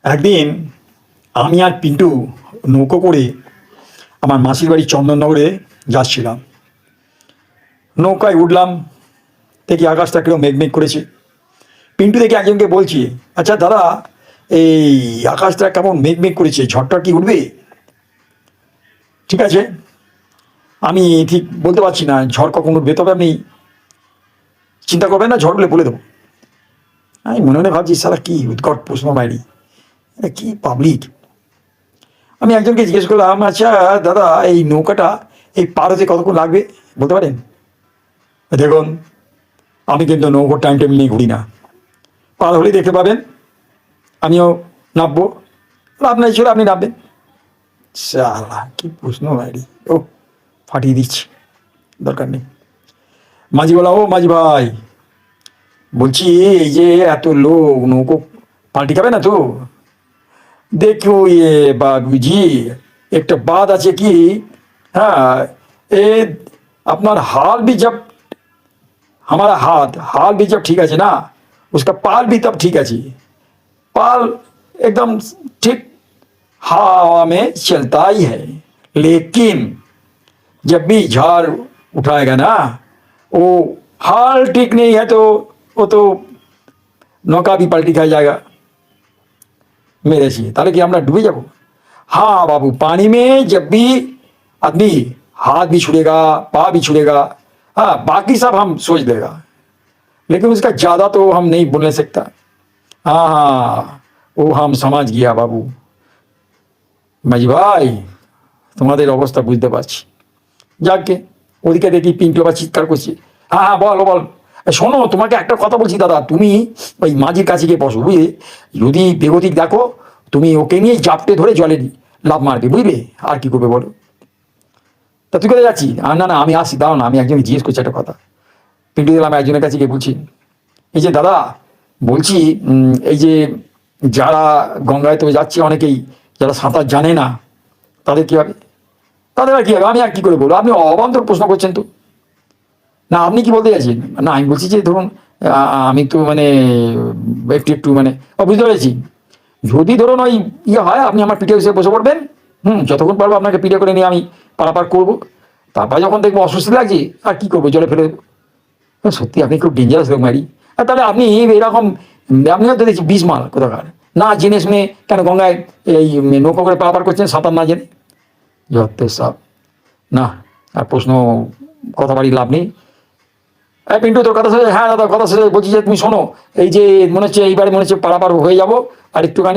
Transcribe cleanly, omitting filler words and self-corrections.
একদিন আমি আর পিন্টু নৌকো করে আমার মাসির বাড়ি চন্দননগরে যাচ্ছিলাম। নৌকায় উঠলাম, দেখি আকাশটা কিরকম মেঘমেঘ করেছে। পিন্টু দেখে একজনকে বলছি, আচ্ছা দাদা, এই আকাশটা কেমন মেঘমেঘ করেছে, ঝড়টা কি উঠবে? ঠিক আছে, আমি ঠিক বলতে পারছি না ঝড় কখন উঠবে, তবে আপনি চিন্তা করবেন না, ঝড় উঠলে বলে দেবো। আমি মনে মনে ভাবছি, সারা কি উৎকট প্রশ্ন বাইরি, এটা কি পাবলিক। আমি একজনকে জিজ্ঞেস করলাম, আচ্ছা দাদা, এই নৌকাটা এই পার হতে কতক্ষণ লাগবে বলতে পারেন? দেখুন, আমি কিন্তু নৌকোর টাইম টেবিল নিয়ে ঘুরি না, পার হলেই দেখতে পাবেন, আমিও নামবো, লাভ নাই ছিল আপনি নামবেন। সালা কি প্রশ্ন বাইরি, ও ফাটিয়ে দিচ্ছি, দরকার নেই। মাঝি বলা, ও মাঝি ভাই, বলছি এই যে এত লোক নৌকো পাল্টি খাবে না তো? देखो ये बाबूजी, एक तो बात আছে কি, हाँ, ए अपना हाल भी जब हमारा हाल भी जब ठीक আছে ना, उसका पाल भी तब ठीक আছে। पाल एकदम ठीक हवा में चलता ही है, लेकिन जब भी झाड़ उठाएगा ना, वो हाल ठीक नहीं है तो वो तो नौका भी पलटी खा जाएगा मेरे से, ताले कि हम लोग डूबे जाओ। हाँ बाबू, पानी में जब भी आदमी हाथ भी छुड़ेगा, पा भी छुड़ेगा, हाँ बाकी सब हम सोच लेगा, लेकिन उसका ज्यादा तो हम नहीं बोल सकता। हाँ हाँ, वो हम समझ गया बाबू। মাঝি ভাই, তোমাদের অবস্থা বুঝতে পারছি। যাকে ওদিকে দেখি পিন্টু আবার চিৎকার করছে, হ্যাঁ হ্যাঁ বলো বল। শোনো, তোমাকে একটা কথা বলছি দাদা, তুমি ওই মাঝির কাছে গিয়ে বসো, বুঝলে? যদি বেগতিক দেখো, তুমি ওকে নিয়ে জাপটে ধরে জলে লাফ মারবে, বুঝলে? আর কি করবে বলো? তা তুই কোথায় যাচ্ছি? আর না না, আমি আসি, দাও না, আমি একজনকে জিজ্ঞেস করছি একটা কথা। পিন্টু দিলাম একজনের কাছে গিয়ে বলছি, এই যে দাদা, বলছি এই যে যারা গঙ্গায় তো যাচ্ছে অনেকেই, যারা সাঁতার জানে না, তাদের কি হবে? তাদের আর কি হবে? আমি আর কি করে বলবো? আপনি অবান্তর প্রশ্ন করছেন তো। না আপনি কি বলতে চাইছেন? না আমি বলছি যে ধরুন, আমি তো মানে একটু একটু মানে বুঝতে পেরেছি। যদি ধরুন ওই ইয়ে হয়, আপনি আমার পিঠে এসে বসে পড়বেন, যতক্ষণ পারবো আপনাকে পিঠে করে নিয়ে আমি পারাপার করবো। তারপর যখন দেখবো অস্বস্তি লাগছে, আর কি করবো, জলে ফেলে দেবো। সত্যি আপনি খুব ডেঞ্জারাস লোক মারি। আর তাহলে আপনি এরকম, আপনি হয়তো দেখছি বিষ মাল কোথাকার, না জেনে শুনে কেন গঙ্গায় এই নৌকা করে পারাপার করছেন, সাঁতার না জেনে। যত সব না, আর প্রশ্ন কথা বাড়ি লাভ নেই। পিন্টু তোর কথা শেষে, হ্যাঁ দাদা কথা শেষে বলছি যে তুমি শোনো, এই যে মনে হচ্ছে এইবারে মনে হচ্ছে পারাপার হয়ে যাবো আর একটুখানি